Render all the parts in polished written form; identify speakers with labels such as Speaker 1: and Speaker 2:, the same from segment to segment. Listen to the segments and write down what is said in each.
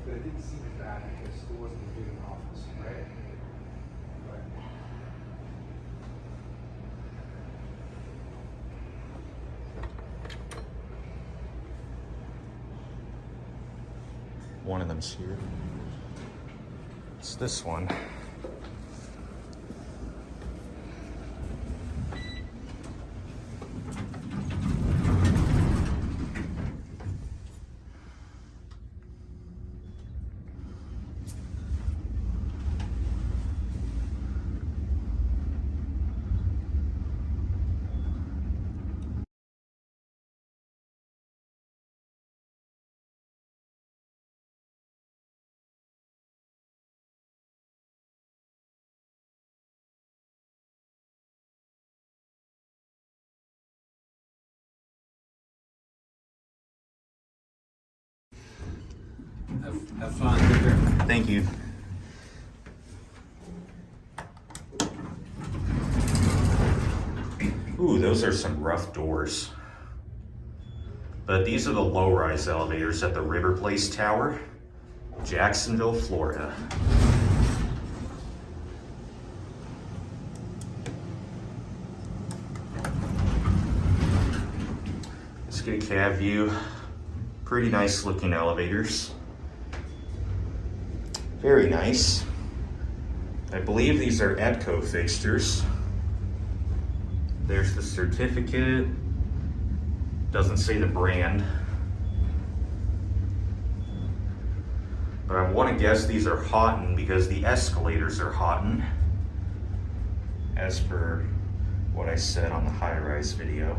Speaker 1: but it didn't seem as bad because it wasn't as big an office, right? But
Speaker 2: one of them's here. It's this one.
Speaker 3: Have fun, Victor.
Speaker 2: Thank you. Ooh, those are some rough doors. But these are the low-rise elevators at the RiverPlace Tower, Jacksonville, Florida. Let's get a cab view. Pretty nice looking elevators. Very nice. I believe these are Edco fixtures. There's the certificate. Doesn't say the brand. But I want to guess these are Haughton because the escalators are Haughton, as per what I said on the high-rise video.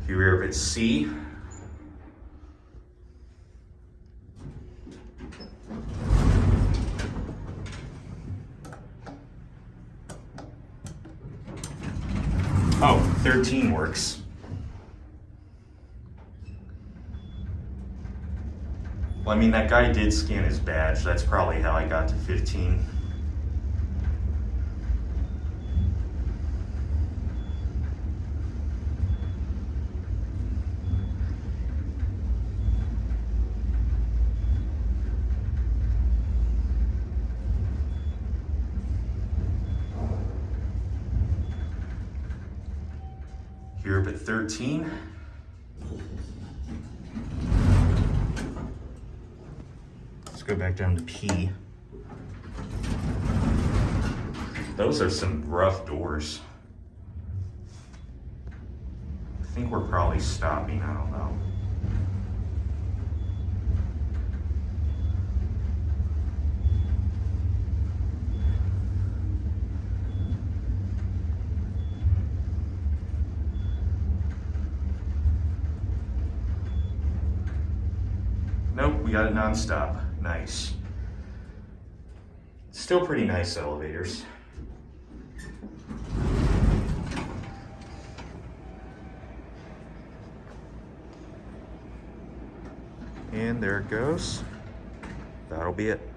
Speaker 2: Here it's C. Oh, 13 works. Well, I mean, that guy did scan his badge. That's probably how I got to 15. Here up at 13. Let's go back down to P. Those are some rough doors. I think we're probably stopping, I don't know. Nope, we got it non-stop. Nice. Still pretty nice elevators. And there it goes. That'll be it.